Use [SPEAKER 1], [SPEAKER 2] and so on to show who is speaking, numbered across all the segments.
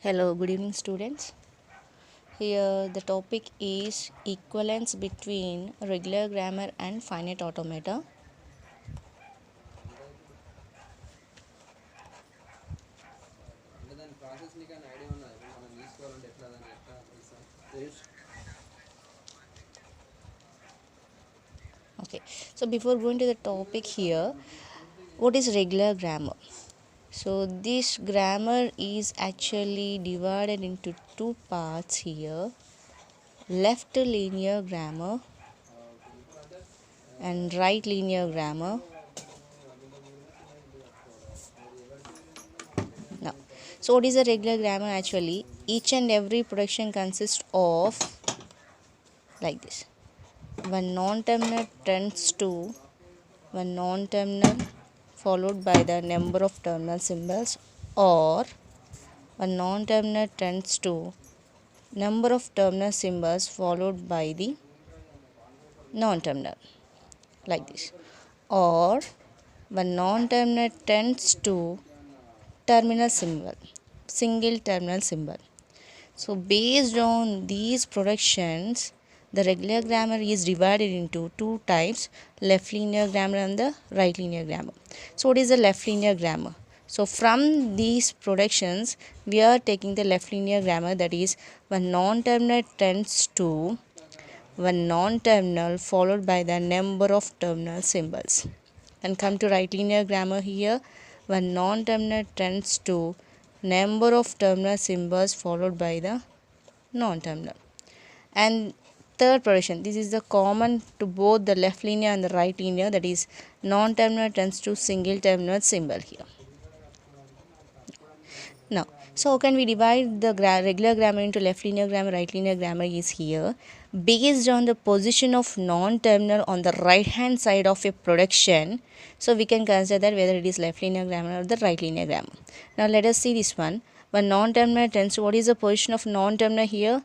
[SPEAKER 1] Hello, good evening, students. Here the topic is equivalence between regular grammar and finite automata. Okay, so before going to the topic here, what is regular grammar? So this grammar is actually divided into two parts here: left linear grammar and right linear grammar. Now, so what is a regular grammar actually? Each and every production consists of like this: one non-terminal tends to one non-terminal followed by the number of terminal symbols, or one non-terminal tends to number of terminal symbols followed by the non-terminal, like this, or one non-terminal tends to terminal symbol, single terminal symbol. So based on these productions, the regular grammar is divided into two types: left linear grammar and the right linear grammar. So what is the left linear grammar? So from these productions, we are taking the left linear grammar, that is one non-terminal tends to one non-terminal followed by the number of terminal symbols. And come to right linear grammar here, one non-terminal tends to number of terminal symbols followed by the non-terminal. And third production, this is the common to both the left linear and the right linear, that is non-terminal tends to single terminal symbol here. Now, so how can we divide the regular grammar into left linear grammar, right linear grammar is here based on the position of non-terminal on the right hand side of a production. So we can consider that whether it is left linear grammar or the right linear grammar. Now let us see this one. When non-terminal tends to, what is the position of non-terminal here?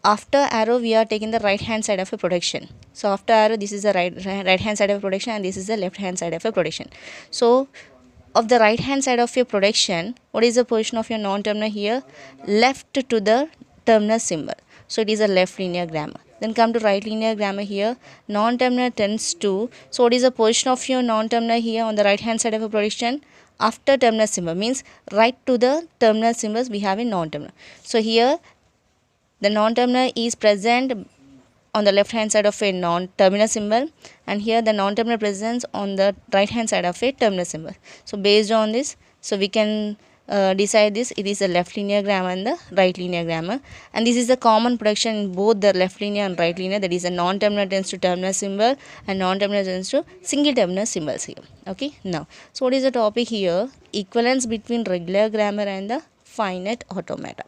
[SPEAKER 1] After arrow we are taking the right hand side of a production. So after arrow, this is the right hand side of a production and this is the left hand side of a production. So of the right hand side of your production, what is the position of your non-terminal here? Left to the terminal symbol. So it is a left linear grammar. Then come to right linear grammar here. Non-terminal tends to, so what is the position of your non-terminal here on the right hand side of a production? After terminal symbol, means right to the terminal symbols we have a non-terminal. So here the non-terminal is present on the left hand side of a non-terminal symbol, and here the non-terminal presents on the right hand side of a terminal symbol. So based on this, so we can decide this, it is a left linear grammar and the right linear grammar, and this is the common production in both the left linear and right linear, that is a non-terminal tends to terminal symbol and non-terminal tends to single terminal symbols here. Okay, now so what is the topic here? Equivalence between regular grammar and the finite automata.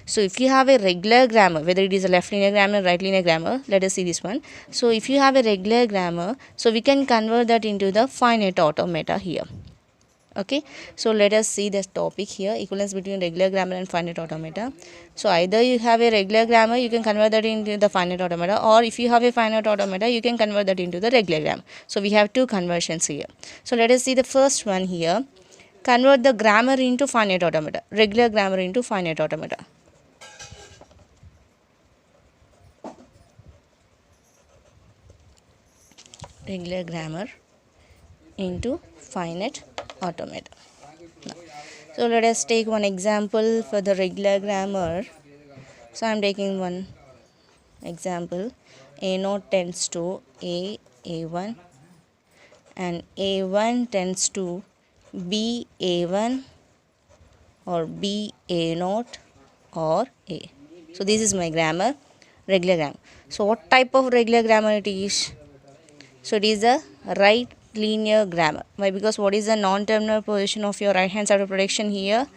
[SPEAKER 1] So if you have a regular grammar, whether it is a left linear grammar, right linear grammar, let us see this one. So if you have a regular grammar, so we can convert that into the finite automata here. Okay, so let us see this topic here: equivalence between regular grammar and finite automata. So either you have a regular grammar, you can convert that into the finite automata, or if you have a finite automata, you can convert that into the regular grammar. So we have two conversions here. So let us see the first one here: convert the grammar into finite automata, regular grammar into finite automata. Regular grammar into finite automata. So let us take one example for the regular grammar. So I am taking one example: A0 tends to A1, and A1 tends to BA1 or BA0 or A. So this is my grammar, regular grammar. So what type of regular grammar it is? So it is a right linear grammar. Why? Because what is the non-terminal position of your right hand side of production here?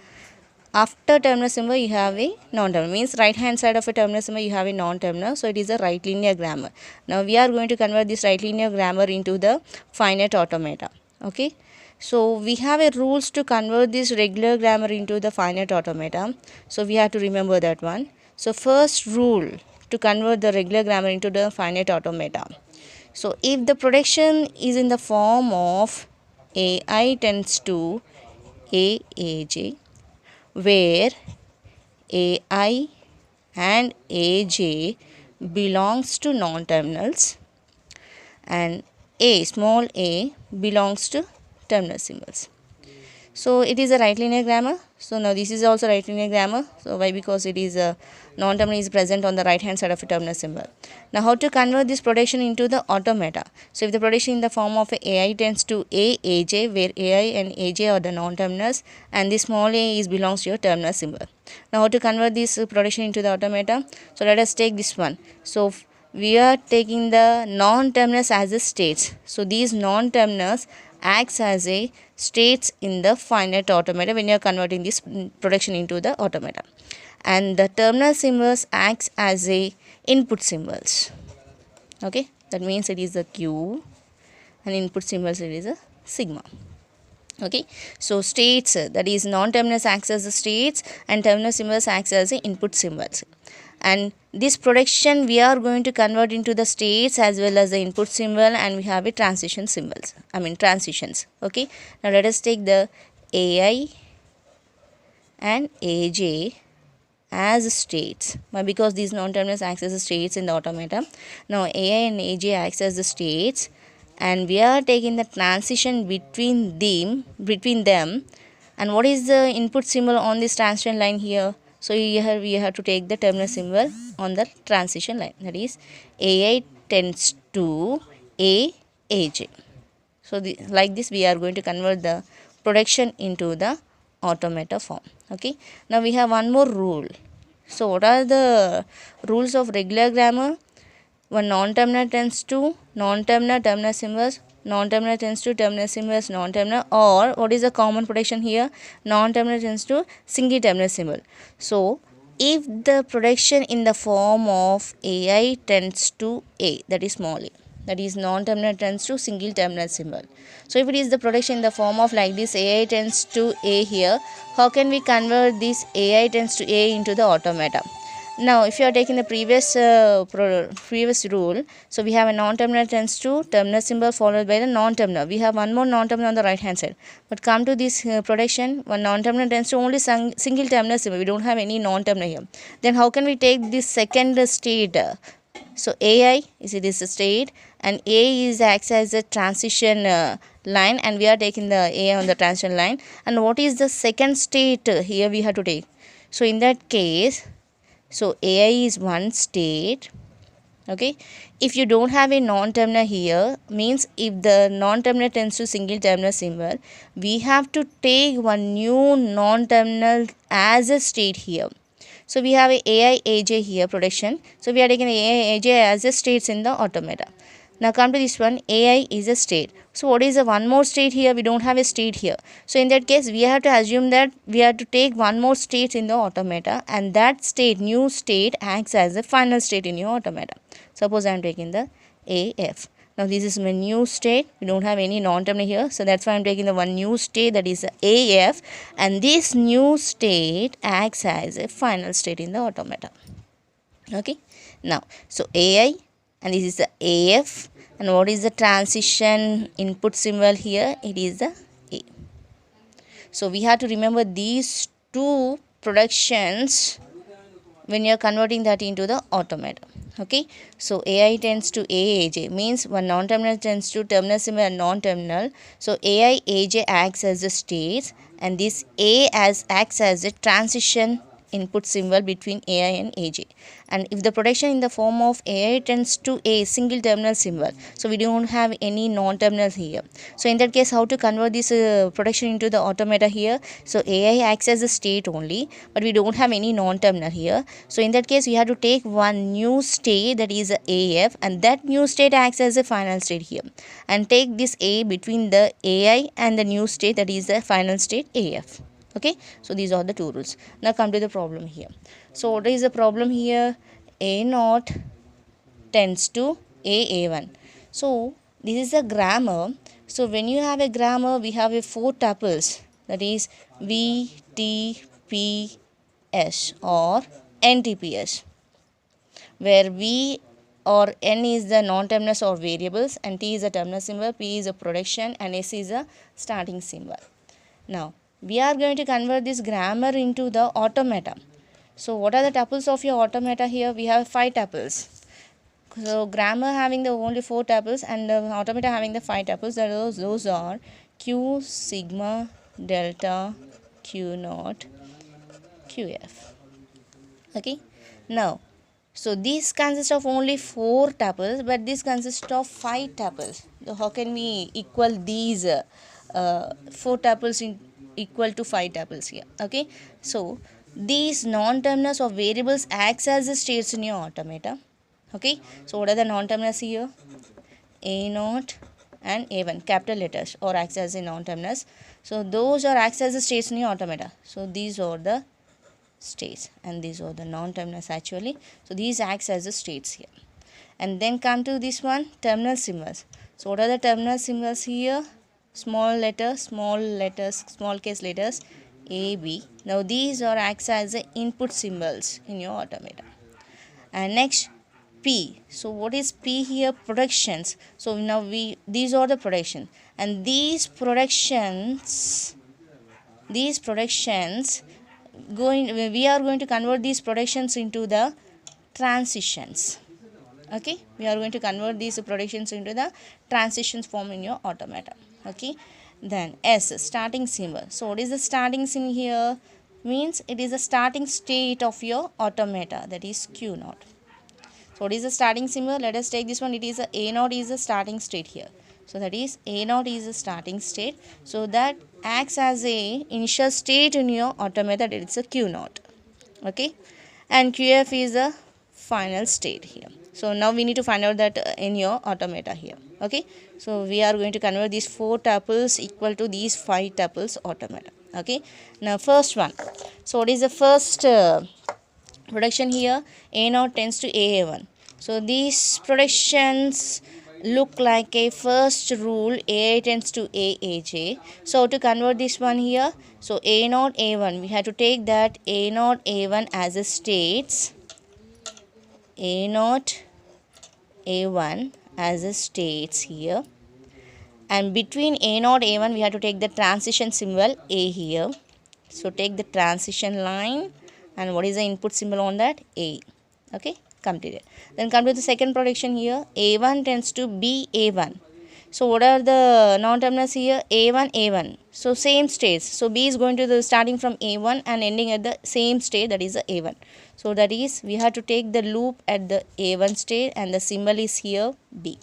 [SPEAKER 1] After terminal symbol you have a non-terminal, means right hand side of a terminal symbol you have a non-terminal, so it is a right linear grammar. Now we are going to convert this right linear grammar into the finite automata. Okay, so we have a rules to convert this regular grammar into the finite automata, so we have to remember that one. So first rule to convert the regular grammar into the finite automata: so if the production is in the form of AI tends to AAJ, where AI and AJ belongs to non-terminals and small a belongs to terminal symbols. So it is a right linear grammar. So now this is also right linear grammar. So why? Because it is a non-terminal is present on the right hand side of a terminal symbol. Now how to convert this projection into the automata? So if the projection in the form of a AI tends to AJ, where AI and AJ are the non-terminals and the small a is belongs to your terminal symbol. Now how to convert this projection into the automata? So let us take this one. So we are taking the non-terminals as the states. So these non-terminals acts as a states in the finite automata when you are converting this projection into the automata, and the terminal symbols acts as a input symbols. Okay, that means it is a Q and input symbols it is a sigma. Okay, so states, that is non-terminals acts as the states and terminal symbols acts as the input symbols, and this projection we are going to convert into the states as well as the input symbol, and we have a transition symbols, transitions. Okay, now let us take the AI and AJ as states. Why? Because these non-terminals acts as the states in the automata. Now AI and AJ acts as the states, and we are taking the transition between them. And what is the input symbol on this transition line here? So here we have to take the terminal symbol on the transition line, that is AI tends to AJ. So like this we are going to convert the projection into the automata form. Okay, now we have one more rule. So what are the rules of regular grammar? One non-terminal tends to non-terminal terminal symbols, non-terminal tends to terminal symbols, non-terminal, or what is the common projection here? Non-terminal tends to single terminal symbol. So if the projection in the form of AI tends to A, that is small a, that is non-terminal tends to single terminal symbol. So if it is the projection in the form of like this, AI tends to A here, how can we convert this AI tends to A into the automata? Now if you are taking the previous rule, so we have a non-terminal tends to terminal symbol followed by the non-terminal. We have one more non-terminal on the right hand side, but come to this projection, one non-terminal tends to only single terminal symbol. We don't have any non-terminal here. Then how can we take this second state? So AI is it is a state, and A is acts as a transition line, and we are taking the A on the transition line. And what is the second state here we have to take? So in that case, so AI is one state. Okay, if you don't have a non-terminal here, means if the non-terminal tends to single terminal symbol, we have to take one new non-terminal as a state here. So we have a AI AJ here projection. So we are taking AI AJ as a states in the automata. Now come to this one, AI is a state. So what is the one more state here? We don't have a state here. So in that case, we have to assume that we have to take one more state in the automata, and that state, new state, acts as a final state in your automata. Suppose I am taking the AF. Now this is my new state. We don't have any non-terminal here. So that's why I am taking the one new state, that is AF, and this new state acts as a final state in the automata. Okay. Now, so AI, and this is the AF, and what is the transition input symbol here? It is the A. So we have to remember these two productions when you are converting that into the automata. Okay, so AI tends to AJ means one non-terminal tends to terminal symbol and non-terminal. So AI AJ acts as the states, and this A acts as a transition input symbol between AI and AJ. And if the projection in the form of AI tends to a single terminal symbol, so we don't have any non-terminals here. So in that case, how to convert this projection into the automata here? So AI acts as a state only, but we don't have any non-terminal here. So in that case, we have to take one new state, that is AF, and that new state acts as a final state here, and take this A between the AI and the new state, that is the final state AF. Okay, so these are the two rules. Now come to the problem here. So what is the problem here? A naught tends to A1. So this is a grammar. So when you have a grammar, we have a 4 tuples, that is V, T, P, S or NTPS, where V or N is the non-terminals or variables, and T is a terminal symbol, P is a projection, and S is a starting symbol. Now we are going to convert this grammar into the automata. So what are the tuples of your automata here? We have 5 tuples. So grammar having the only 4 tuples and the automata having the 5 tuples. Those are Q, sigma, delta, Q naught, QF. Okay. Now, so these consist of only 4 tuples, but this consists of 5 tuples. So how can we equal these 4 tuples in equal to 5 tuples here? Okay. So these non-terminals of variables acts as the states in your automata. Okay. So what are the non-terminals here? A naught and A1, capital letters, or acts as a non-terminals. So those are acts as the states in your automata. So these are the states and these are the non-terminals actually. So these acts as the states here. And then come to this one, terminal symbols. So what are the terminal symbols here? Small letters, small case letters, A, B. Now these are acts as the input symbols in your automata. And next, P. So what is P here? Productions. So now these are the production, and these productions we are going to convert these productions into the transitions. Okay, we are going to convert these productions into the transitions form in your automata. Okay, then S, starting symbol. So what is the starting symbol here? Means it is the starting state of your automata, that is Q naught. So what is the starting symbol? Let us take this one. It is a naught is the starting state here. So that is A naught is the starting state. So that acts as a initial state in your automata, that it's a Q naught. Okay, and QF is the final state here. So now we need to find out that in your automata here. Okay, so we are going to convert these 4 tuples equal to these 5 tuples automata. Okay, now first one. So what is the first production here? A naught tends to AA1. So these productions look like a first rule, AI tends to AAJ. So to convert this one here, so A naught A1, we have to take that A naught A1 as a states, A naught A1 as a states here, and between A naught A1 we have to take the transition symbol A here. So take the transition line, and what is the input symbol on that? A. Okay, completed. Then come to the second production here. A1 tends to B A1. So what are the non-terminals here? A1 A1. So same states. So B is going to the starting from A1 and ending at the same state, that is the A1. So that is we have to take the loop at the A1 state and the symbol is here B.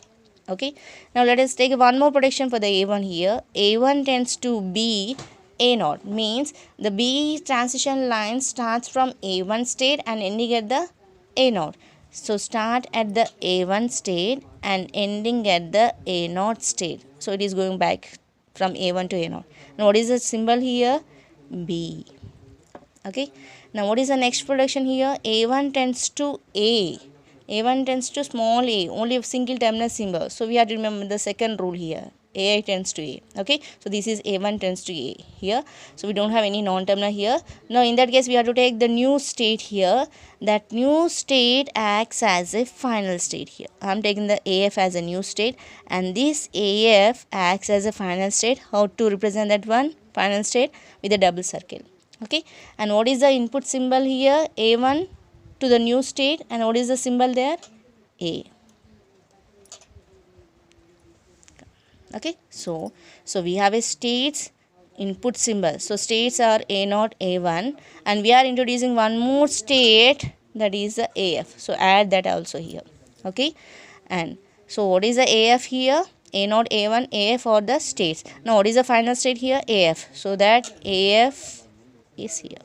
[SPEAKER 1] Okay. Now let us take one more production for the A1 here. A1 tends to B A naught, means the B transition line starts from A1 state and ending at the A naught. So start at the A1 state and ending at the A naught state. So it is going back from A1 to A naught. Now what is the symbol here? B. Okay. Now what is the next production here? A1 tends to A. A1 tends to small a, only a single terminal symbol. So we have to remember the second rule here. AI tends to A. Okay. So this is A1 tends to A here. So we don't have any non-terminal here. Now in that case we have to take the new state here. That new state acts as a final state here. I am taking the AF as a new state, and this AF acts as a final state. How to represent that one? Final state with a double circle. Okay. And what is the input symbol here? A1 to the new state, and what is the symbol there? A. Okay, so we have a states input symbol. So states are A naught A1, and we are introducing one more state, that is the AF. So add that also here. Okay, and so what is the AF here? A naught A1 AF or the states. Now what is the final state here? AF. So that AF is here.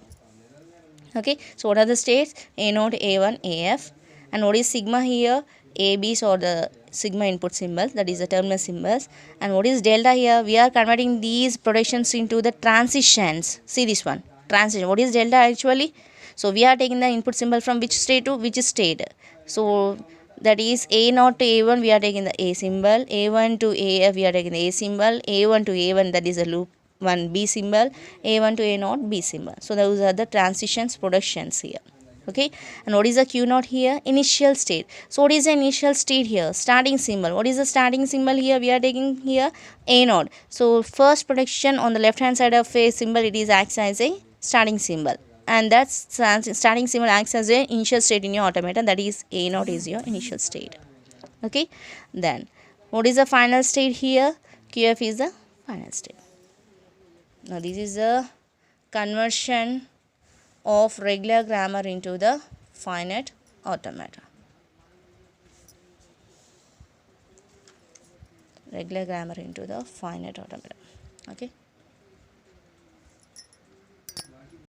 [SPEAKER 1] Okay, so what are the states? A naught A1 AF, and what is sigma here? ABs or the sigma input symbols, that is the terminal symbols. And what is delta here? We are converting these productions into the transitions. See this one, transition. What is delta actually? So we are taking the input symbol from which state to which state. So that is A naught to A1 we are taking the A symbol, A1 to AF we are taking the A symbol, A1 to A1 that is a loop 1 B symbol, A1 to A naught B symbol. So those are the transitions productions here. Okay, and what is the Q naught here? Initial state. So what is the initial state here? Starting symbol. What is the starting symbol here? We are taking here A naught. So first production on the left hand side of a symbol, it is acts as a starting symbol. and that starting symbol acts as an initial state in your automata, that is A naught is your initial state. Okay, then what is the final state here? QF is the final state. Now this is the conversion of regular grammar into the finite automata. Regular grammar into the finite automata. Okay.